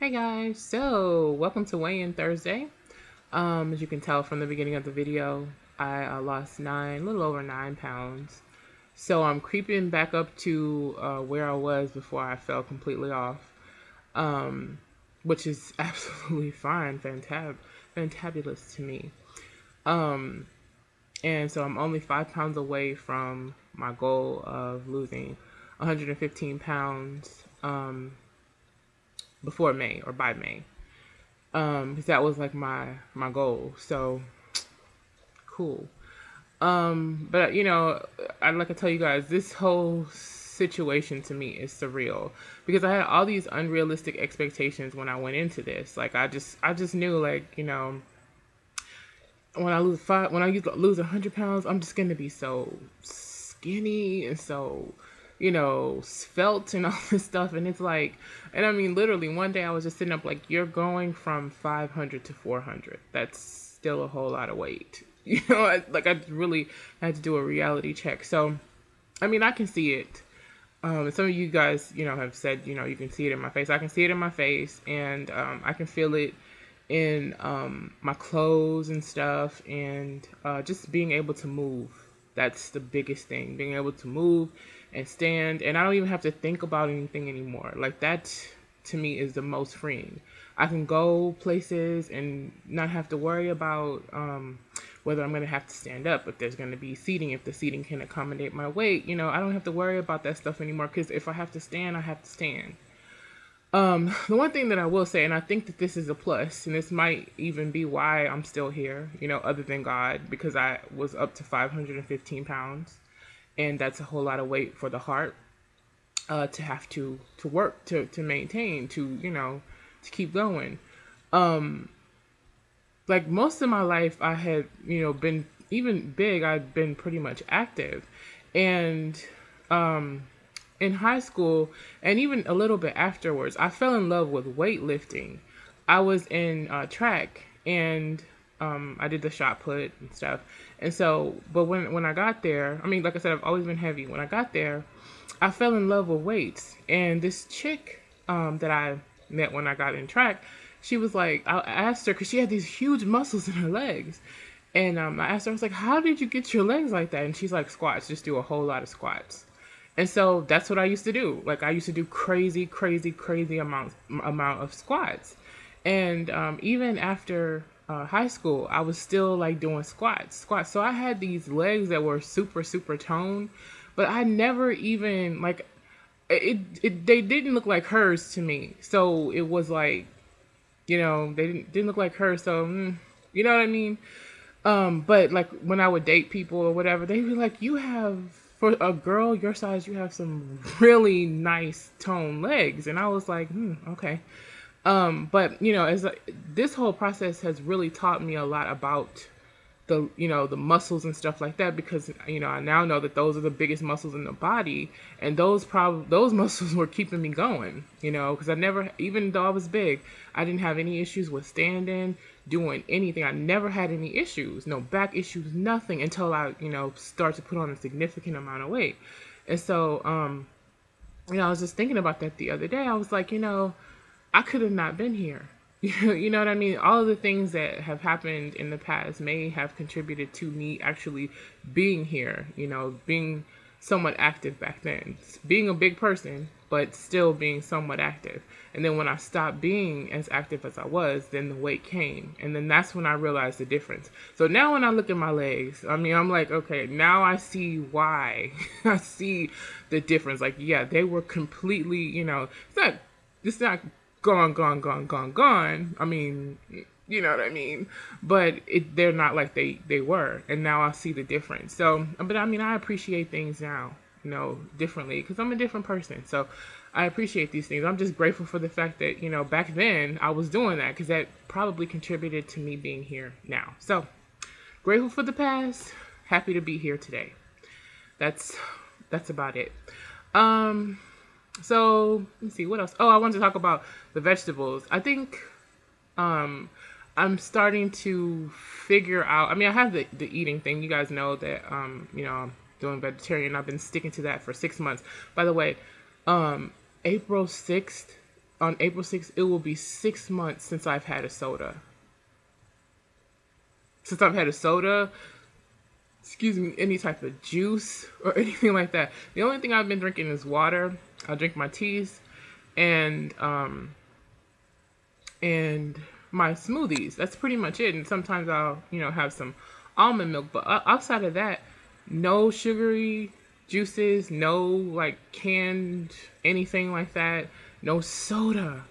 Hey guys, so welcome to Weigh-In Thursday. As you can tell from the beginning of the video, I lost a little over 9 pounds. So I'm creeping back up to where I was before I fell completely off, um, which is absolutely fine, fantabulous to me. Um, and so I'm only 5 pounds away from my goal of losing 115 pounds before May or by May. Because that was like my goal. So cool. But I'd like to tell you guys this whole situation to me is surreal because I had all these unrealistic expectations when I went into this. Like I just knew like when I lose 100 pounds, I'm just gonna be so skinny and so svelte and all this stuff. And it's like, and I mean, literally, one day I was just sitting up like, you're going from 500 to 400. That's still a whole lot of weight. I really had to do a reality check. So, I mean, I can see it. Some of you guys, have said, you can see it in my face. I can see it in my face, and I can feel it in my clothes and stuff, and just being able to move. That's the biggest thing, being able to move and stand, and I don't even have to think about anything anymore. Like that to me is the most freeing. I can go places and not have to worry about whether I'm going to have to stand up, if there's going to be seating, if the seating can accommodate my weight. I don't have to worry about that stuff anymore, because if I have to stand, I have to stand. The one thing that I will say, and I think that this is a plus, and this might even be why I'm still here, other than God, because I was up to 515 pounds, and that's a whole lot of weight for the heart to have to work to maintain, to keep going. Like most of my life, I had, been even big. I've been pretty much active, and in high school and even a little bit afterwards, I fell in love with weightlifting. I was in track, and I did the shot put and stuff. And so, but when I got there, I mean, like I said, I've always been heavy. When I got there, I fell in love with weights. And this chick that I met when I got in track, she was like, I asked her, because she had these huge muscles in her legs. And I asked her, I was like, how did you get your legs like that? And she's like, squats, just do a whole lot of squats. And so that's what I used to do. Like I used to do crazy, crazy, crazy amount of squats. And even after high school, I was still like doing squats. So I had these legs that were super, super toned, but I never even like they didn't look like hers to me. So it was like, they didn't look like hers. So, you know what I mean? But like when I would date people or whatever, they'd be like, you have, for a girl your size, you have some really nice toned legs. And I was like, okay. But as this whole process has really taught me a lot about the muscles and stuff like that, because I now know that those are the biggest muscles in the body, and those muscles were keeping me going, because I never, even though I was big, I didn't have any issues with standing, doing anything. I never had any issues, no back issues, nothing, until I start to put on a significant amount of weight. And so I was just thinking about that the other day. I was like, I could have not been here. You know what I mean? All of the things that have happened in the past may have contributed to me actually being here, being somewhat active back then, being a big person, but still being somewhat active. And then when I stopped being as active as I was, then the weight came. And then that's when I realized the difference. So now when I look at my legs, I mean, I'm like, okay, now I see why. I see the difference. Like, yeah, they were completely, it's not gone. I mean, you know what I mean? But they're not like they were. And now I see the difference. So, but I mean, I appreciate things now, differently, because I'm a different person. So I appreciate these things. I'm just grateful for the fact that, back then I was doing that, because that probably contributed to me being here now. So grateful for the past. Happy to be here today. That's about it. So let's see what else. Oh, I wanted to talk about the vegetables. I think I'm starting to figure out. I mean, I have the eating thing. You guys know that I'm doing vegetarian. I've been sticking to that for 6 months. By the way, April 6th on April 6th, it will be 6 months since I've had a soda. Since I've had a soda, excuse me, any type of juice or anything like that. The only thing I've been drinking is water. I drink my teas and my smoothies. That's pretty much it. And sometimes I'll, have some almond milk. But outside of that, no sugary juices, no like canned anything like that, no soda.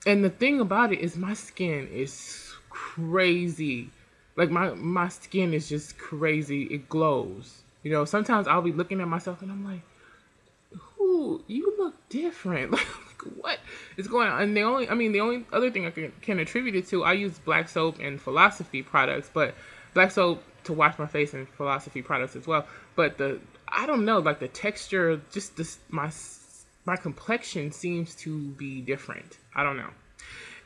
And the thing about it is my skin is crazy. Like my skin is just crazy. It glows. Sometimes I'll be looking at myself and I'm like, ooh, you look different. Like, what is going on? And the only other thing I can attribute it to, I use Black Soap and Philosophy products, but Black Soap to wash my face and Philosophy products as well. But I don't know, like the texture, just my complexion seems to be different. I don't know.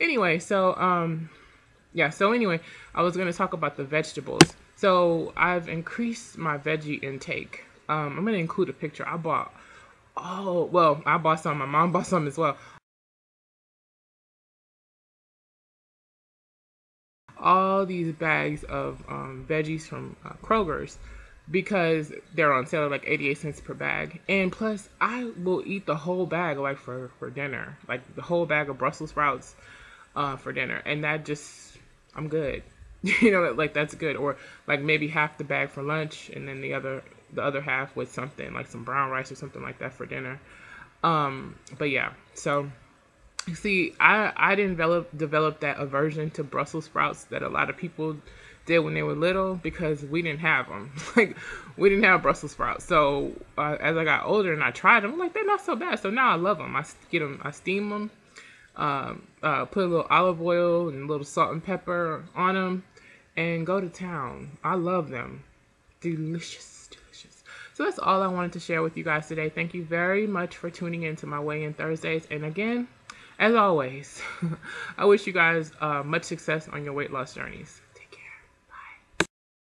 Anyway, so anyway, I was going to talk about the vegetables. So I've increased my veggie intake. I'm going to include a picture. I bought some. My mom bought some as well. All these bags of veggies from Kroger's because they're on sale, like 88 cents per bag. And plus, I will eat the whole bag like for dinner, like the whole bag of Brussels sprouts for dinner, and that just, I'm good. Like that's good. Or like maybe half the bag for lunch, and then the other half with something like some brown rice or something like that for dinner. But yeah, so see, I didn't develop that aversion to Brussels sprouts that a lot of people did when they were little because we didn't have them. Like we didn't have Brussels sprouts. So as I got older and I tried them, I'm like, they're not so bad. So now I love them. I steam them, put a little olive oil and a little salt and pepper on them, and go to town. I love them. Delicious. So that's all I wanted to share with you guys today. Thank you very much for tuning in to my Weigh In Thursdays. And again, as always, I wish you guys much success on your weight loss journeys.